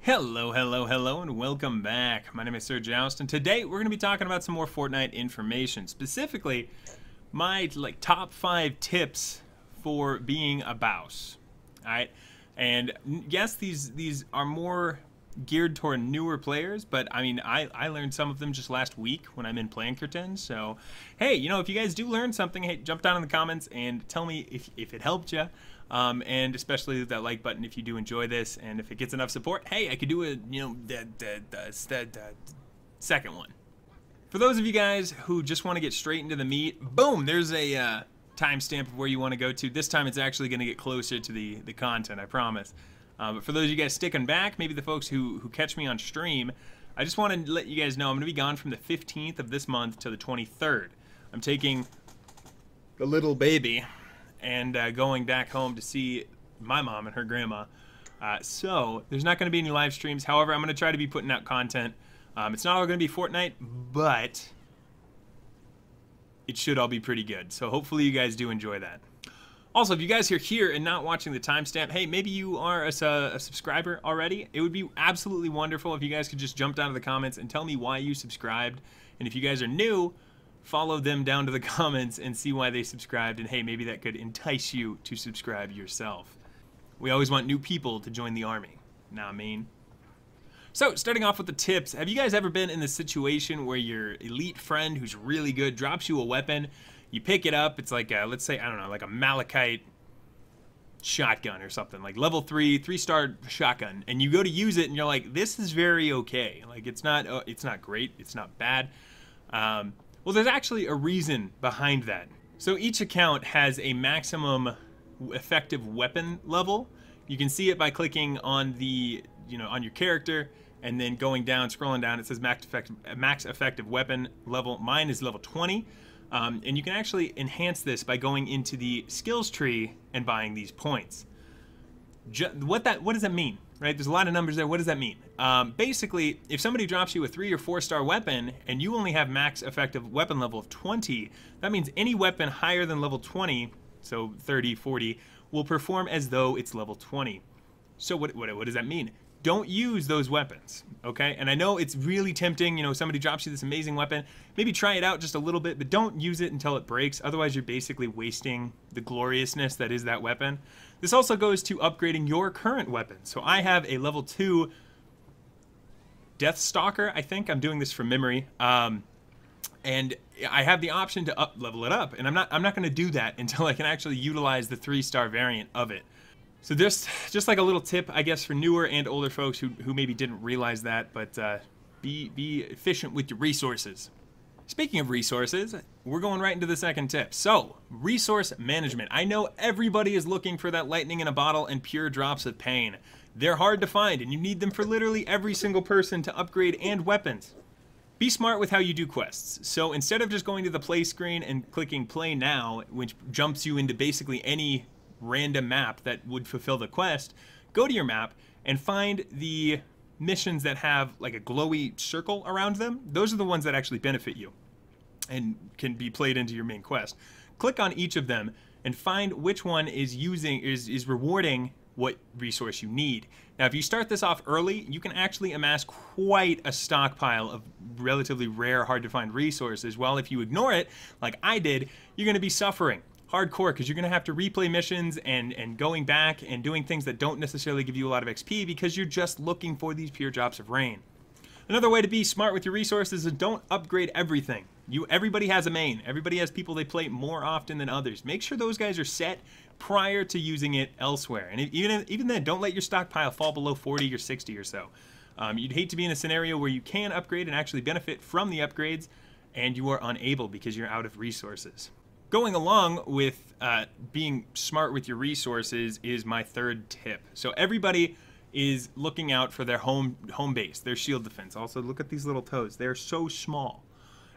Hello, hello, hello, and welcome back. My name is Sir Joust, and today we're going to be talking about some more Fortnite information. Specifically, my top 5 tips for being a boss. Alright? And yes, these are more geared toward newer players, but I mean, I learned some of them just last week when I'm in Plankerton. So, hey, you know, if you guys do learn something, hey, jump down in the comments and tell me if it helped you. And especially that like button if you do enjoy this, and if it gets enough support, hey, I could do a the second one. For those of you guys who just want to get straight into the meat, boom, there's a timestamp of where you want to go to. This time it's actually going to get closer to the content, I promise. But for those of you guys sticking back, maybe the folks who catch me on stream, I just want to let you guys know I'm going to be gone from the 15th of this month to the 23rd. I'm taking the little baby and going back home to see my mom and her grandma. So there's not going to be any live streams. However, I'm going to try to be putting out content. It's not all going to be Fortnite, but it should all be pretty good. So hopefully you guys do enjoy that. Also, if you guys are here and not watching the timestamp, hey, maybe you are a subscriber already. It would be absolutely wonderful if you guys could just jump down to the comments and tell me why you subscribed. And if you guys are new, follow them down to the comments and see why they subscribed, and hey, maybe that could entice you to subscribe yourself. We always want new people to join the army. Know what I mean? So, starting off with the tips, have you guys ever been in the situation where your elite friend who's really good drops you a weapon, you pick it up, it's like, let's say, I don't know, like a Malachite shotgun or something, like level 3, 3-star shotgun, and you go to use it and you're like, this is very okay. Like, it's not great, it's not bad. Well, there's actually a reason behind that. So each account has a maximum effective weapon level. You can see it by clicking on the, on your character and then going down, scrolling down. It says max effective weapon level. Mine is level 20. And you can actually enhance this by going into the skills tree and buying these points. What does that mean? Right? There's a lot of numbers there. What does that mean? Basically, if somebody drops you a 3 or 4-star weapon and you only have max effective weapon level of 20, that means any weapon higher than level 20, so 30, 40, will perform as though it's level 20. So what does that mean? Don't use those weapons, okay? And I know it's really tempting, somebody drops you this amazing weapon, maybe try it out just a little bit, but don't use it until it breaks. Otherwise, you're basically wasting the gloriousness that is that weapon. This also goes to upgrading your current weapon. So I have a level 2 Death Stalker, I think. I'm doing this from memory. And I have the option to level it up, and I'm not going to do that until I can actually utilize the 3-star variant of it. So just like a little tip, I guess, for newer and older folks who maybe didn't realize that, but be efficient with your resources. Speaking of resources, we're going right into the second tip. So, resource management. I know everybody is looking for that lightning in a bottle and pure drops of pain. They're hard to find, and you need them for literally every single person to upgrade and weapons. Be smart with how you do quests. So instead of just going to the play screen and clicking play now, which jumps you into basically any random map that would fulfill the quest, go to your map and find the missions that have like a glowy circle around them. Those are the ones that actually benefit you and can be played into your main quest. Click on each of them and find which one is rewarding what resource you need. Now, if you start this off early, you can actually amass quite a stockpile of relatively rare, hard to find resources. While if you ignore it, like I did, you're going to be suffering hardcore because you're going to have to replay missions and going back and doing things that don't necessarily give you a lot of XP because you're just looking for these pure drops of rain. Another way to be smart with your resources is don't upgrade everything. Everybody has a main. Everybody has people they play more often than others. Make sure those guys are set prior to using it elsewhere. And even then, don't let your stockpile fall below 40 or 60 or so. You'd hate to be in a scenario where you can upgrade and actually benefit from the upgrades, and you are unable because you're out of resources. Going along with being smart with your resources is my third tip. So everybody is looking out for their home base, their shield defense. Also, look at these little toes. They're so small.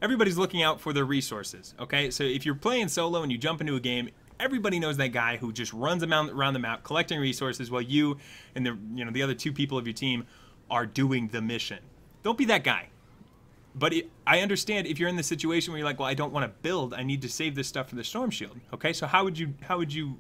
Everybody's looking out for their resources, okay? So if you're playing solo and you jump into a game, everybody knows that guy who just runs around the map collecting resources while you and the other 2 people of your team are doing the mission. Don't be that guy. But I understand if you're in the situation where you're like, well, I don't want to build. I need to save this stuff for the storm shield. Okay, so how would you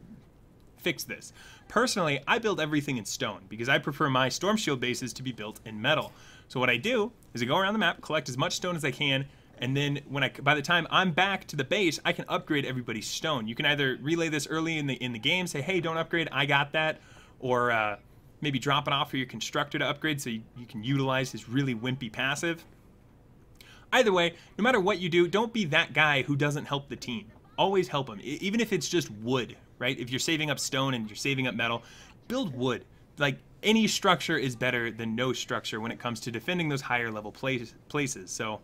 fix this. Personally, I build everything in stone because I prefer my Storm Shield bases to be built in metal. So what I do is I go around the map, collect as much stone as I can, and then by the time I'm back to the base, I can upgrade everybody's stone. You can either relay this early in the game, say, hey, don't upgrade, I got that, or maybe drop it off for your constructor to upgrade so you can utilize his really wimpy passive. Either way, no matter what you do, don't be that guy who doesn't help the team. Always help them, even if it's just wood, right? If you're saving up stone and you're saving up metal, build wood. Like, any structure is better than no structure when it comes to defending those higher level places. So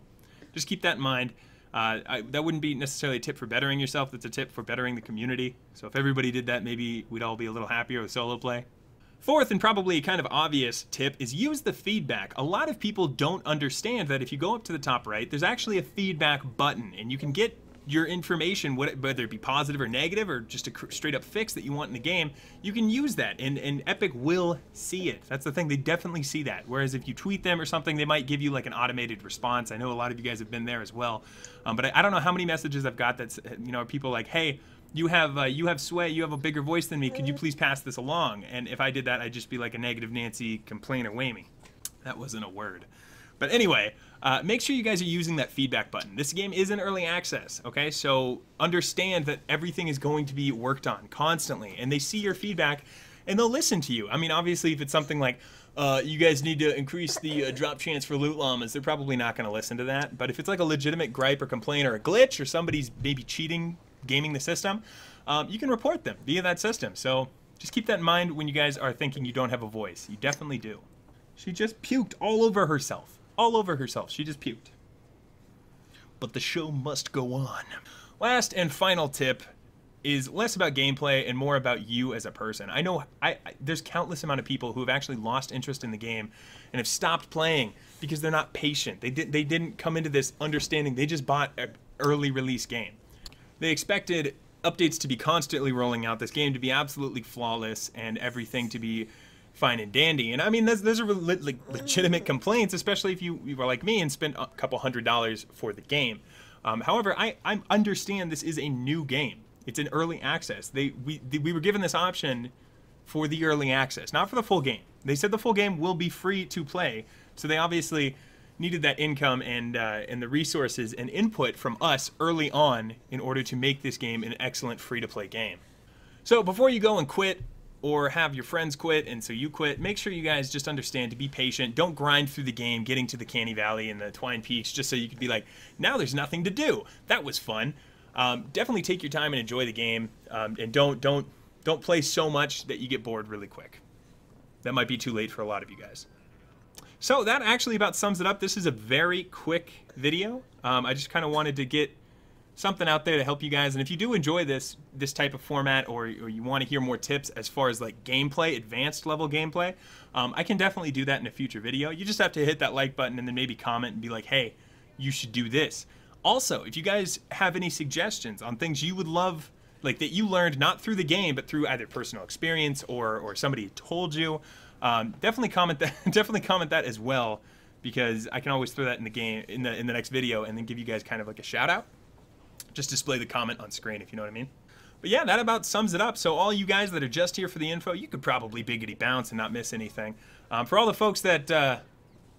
just keep that in mind. That wouldn't be necessarily a tip for bettering yourself. That's a tip for bettering the community. So if everybody did that, maybe we'd all be a little happier with solo play. Fourth, and probably kind of obvious tip, is use the feedback. A lot of people don't understand that if you go up to the top right, there's actually a feedback button, and you can get your information, whether it be positive or negative or just a straight up fix that you want in the game, you can use that, and Epic will see it. That's the thing, they definitely see that. Whereas if you tweet them or something, they might give you like an automated response. I know a lot of you guys have been there as well, but I don't know how many messages I've got that's, you know, people like, hey, you have sway, you have a bigger voice than me, could you please pass this along? And if I did that, I'd just be like a negative Nancy complainer whammy. That wasn't a word. But anyway, make sure you guys are using that feedback button. This game is in early access, okay? So understand that everything is going to be worked on constantly, and they see your feedback, and they'll listen to you. I mean, obviously, if it's something like, you guys need to increase the drop chance for loot llamas, they're probably not going to listen to that. But if it's like a legitimate gripe or complaint or a glitch, or somebody's maybe cheating, gaming the system, you can report them via that system. So just keep that in mind when you guys are thinking you don't have a voice. You definitely do. She just puked all over herself. All over herself. She just puked. But the show must go on. Last and final tip is less about gameplay and more about you as a person. I know there's countless amount of people who have actually lost interest in the game and have stopped playing because they're not patient. They didn't come into this understanding. They just bought an early release game. They expected updates to be constantly rolling out, this game to be absolutely flawless, and everything to be fine and dandy. And I mean, those are legitimate complaints, especially if you were like me and spent a couple $100s for the game. However, I understand this is a new game. It's an early access. We were given this option for the early access, not for the full game. They said the full game will be free to play, so they obviously needed that income and the resources and input from us early on in order to make this game an excellent free-to-play game. So before you go and quit, or have your friends quit and so you quit, make sure you guys just understand to be patient. Don't grind through the game getting to the Canny Valley and the Twine Peaks just so you can be like, now there's nothing to do. That was fun. Definitely take your time and enjoy the game, and don't play so much that you get bored really quick. That might be too late for a lot of you guys. So that actually about sums it up. This is a very quick video. I just kind of wanted to get something out there to help you guys, and if you do enjoy this type of format, or you want to hear more tips as far as like gameplay, advanced level gameplay, I can definitely do that in a future video. You just have to hit that like button and then maybe comment and be like, hey, you should do this. Also, if you guys have any suggestions on things you would love, like that you learned not through the game but through either personal experience or somebody told you, definitely comment that. Definitely comment that as well, because I can always throw that in the game in the next video and then give you guys kind of like a shout out. Just display the comment on screen, if you know what I mean. But yeah, that about sums it up. So all you guys that are just here for the info, you could probably biggity bounce and not miss anything. For all the folks that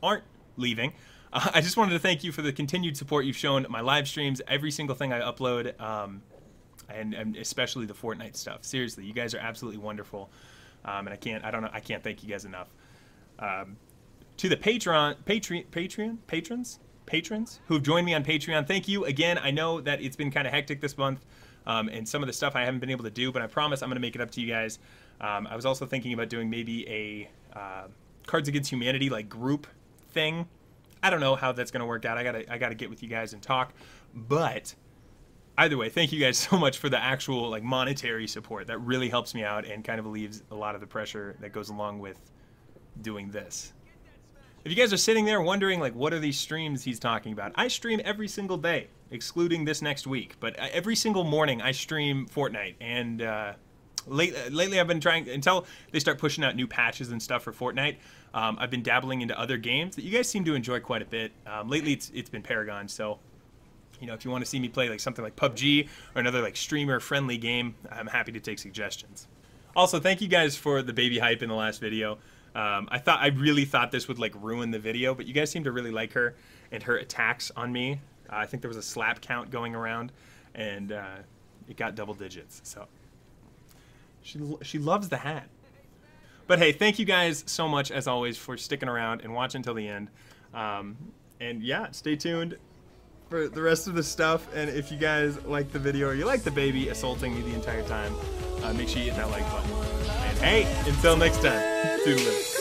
aren't leaving, I just wanted to thank you for the continued support you've shown my live streams, every single thing I upload, and especially the Fortnite stuff. Seriously, you guys are absolutely wonderful, and I can't thank you guys enough. To the patrons who've joined me on Patreon, thank you again. I know that it's been kind of hectic this month, and some of the stuff I haven't been able to do, but I promise I'm going to make it up to you guys. I was also thinking about doing maybe a Cards Against Humanity like group thing. I don't know how that's going to work out. I gotta get with you guys and talk. But either way, thank you guys so much for the actual like monetary support. That really helps me out and kind of relieves a lot of the pressure that goes along with doing this. If you guys are sitting there wondering, like, what are these streams he's talking about? I stream every single day, excluding this next week. But every single morning, I stream Fortnite. And lately, I've been trying, until they start pushing out new patches and stuff for Fortnite, I've been dabbling into other games that you guys seem to enjoy quite a bit. Lately, it's been Paragon. So, you know, if you want to see me play like something like PUBG or another like streamer-friendly game, I'm happy to take suggestions. Also, thank you guys for the baby hype in the last video. I really thought this would like ruin the video, but you guys seem to really like her and her attacks on me. I think there was a slap count going around, and it got double digits. So she loves the hat. But hey, thank you guys so much as always for sticking around and watching until the end. And yeah, stay tuned for the rest of the stuff. And if you guys like the video or you like the baby assaulting me the entire time, make sure you hit that like button. And hey, until next time, toodaloo.